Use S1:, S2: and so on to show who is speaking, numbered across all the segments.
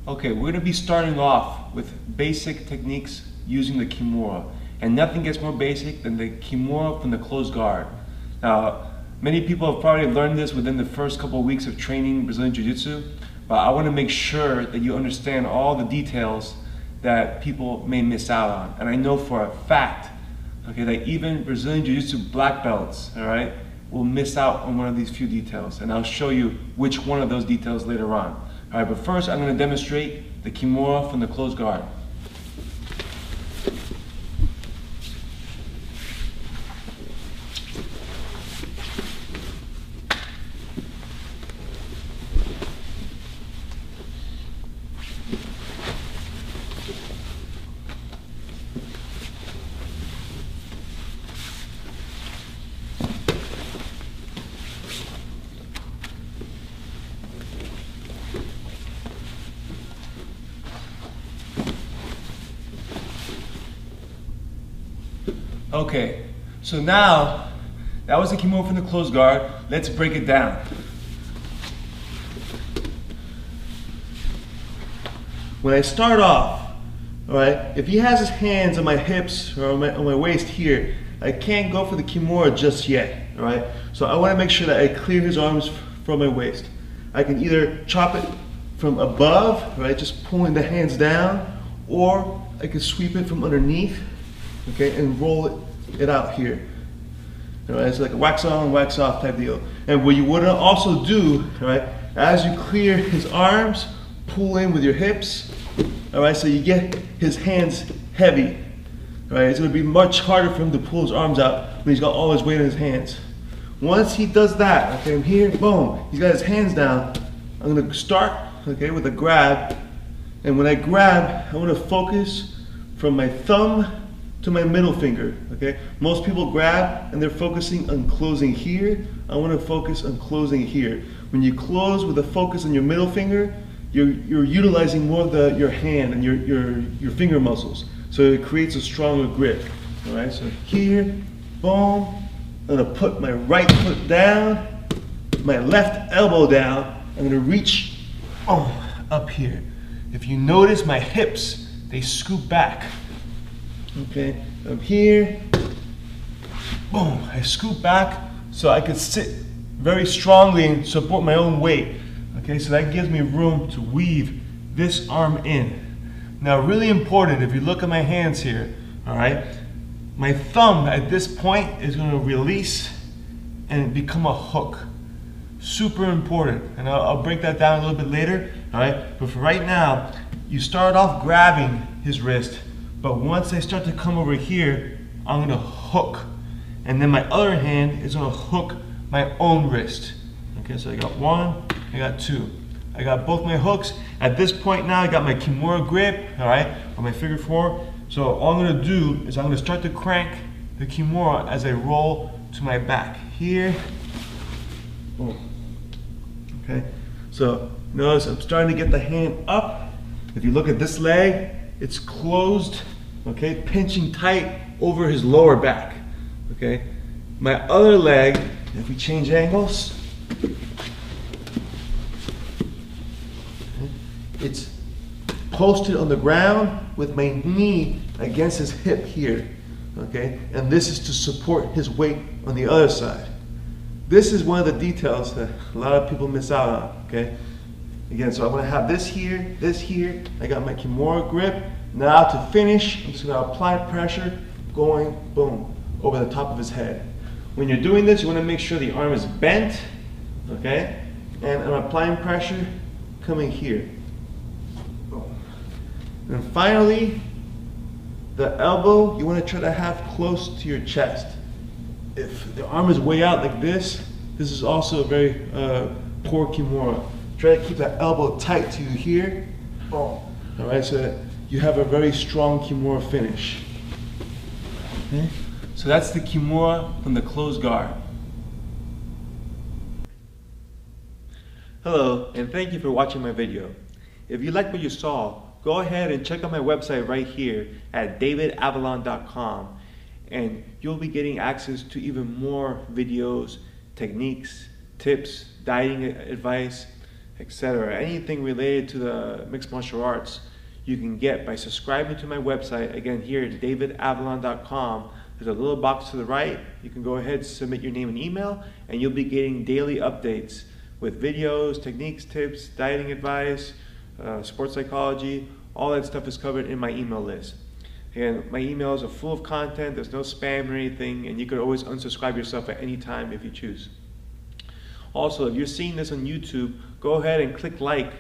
S1: Okay, we're going to be starting off with basic techniques using the Kimura. And nothing gets more basic than the Kimura from the closed guard. Now, many people have probably learned this within the first couple of weeks of training Brazilian Jiu-Jitsu, but I want to make sure that you understand all the details that people may miss out on. And I know for a fact, okay, that even Brazilian Jiu-Jitsu black belts, all right, will miss out on one of these few details. And I'll show you which one of those details later on. All right, but first I'm going to demonstrate the Kimura from the closed guard. Okay, so now that was the Kimura from the closed guard. Let's break it down. When I start off, all right, if he has his hands on my hips or on my waist here, I can't go for the Kimura just yet, all right? So I want to make sure that I clear his arms from my waist. I can either chop it from above, right, just pulling the hands down, or I can sweep it from underneath, okay, and roll it out here. All right, it's like a wax on, wax off type deal. And what you want to also do, all right, as you clear his arms, pull in with your hips, all right, so you get his hands heavy. All right, it's going to be much harder for him to pull his arms out when he's got all his weight in his hands. Once he does that, okay, I'm here, boom, he's got his hands down. I'm going to start, okay, with a grab. And when I grab, I want to focus from my thumb to my middle finger, okay? Most people grab and they're focusing on closing here. I want to focus on closing here. When you close with a focus on your middle finger, you're utilizing more of your hand and your finger muscles. So it creates a stronger grip, all right? So here, boom, I'm gonna put my right foot down, my left elbow down. I'm gonna reach, up here. If you notice my hips, they scoop back. Okay, I'm here, boom, I scoop back so I can sit very strongly and support my own weight. Okay, so that gives me room to weave this arm in. Now, really important, if you look at my hands here, all right, my thumb at this point is going to release and become a hook. Super important, and I'll break that down a little bit later, all right, but for right now, you start off grabbing his wrist. But once I start to come over here, I'm gonna hook. And then my other hand is gonna hook my own wrist. Okay, so I got one, I got two. I got both my hooks. At this point now, I got my Kimura grip, all right, on my figure four. So all I'm gonna do is I'm gonna start to crank the Kimura as I roll to my back. Here, boom. Okay, so notice I'm starting to get the hand up. If you look at this leg, it's closed, okay, pinching tight over his lower back, okay? My other leg, if we change angles, it's posted on the ground with my knee against his hip here, okay? And this is to support his weight on the other side. This is one of the details that a lot of people miss out on, okay? Again, so I'm gonna have this here, I got my Kimura grip. Now to finish, I'm just gonna apply pressure, going, boom, over the top of his head. When you're doing this, you wanna make sure the arm is bent, okay? And I'm applying pressure, coming here. Boom. And finally, the elbow, you wanna try to have close to your chest. If the arm is way out like this is also a very poor Kimura. Try to keep that elbow tight to you here. Boom. All right, so that you have a very strong Kimura finish. Okay? So that's the Kimura from the closed guard. Hello, and thank you for watching my video. If you liked what you saw, go ahead and check out my website right here at davidavellan.com, and you'll be getting access to even more videos, techniques, tips, dieting advice, etc. Anything related to the mixed martial arts, you can get by subscribing to my website. Again, here at davidavellan.com, there's a little box to the right. You can go ahead, submit your name and email, and you'll be getting daily updates with videos, techniques, tips, dieting advice, sports psychology. All that stuff is covered in my email list. Again, my emails are full of content. There's no spam or anything, and you could always unsubscribe yourself at any time if you choose. Also, if you're seeing this on YouTube, go ahead and click like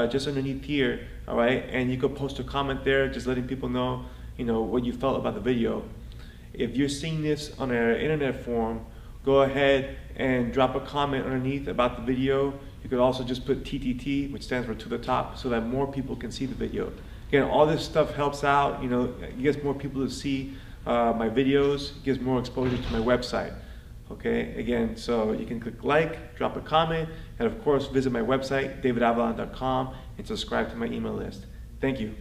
S1: just underneath here, all right? And you could post a comment there, just letting people know, what you felt about the video. If you're seeing this on an internet forum, go ahead and drop a comment underneath about the video. You could also just put TTT, which stands for to the top, so that more people can see the video. Again, all this stuff helps out, it gets more people to see my videos, gives more exposure to my website. Okay, again, so you can click like, drop a comment, and of course visit my website, davidavellan.com, and subscribe to my email list. Thank you.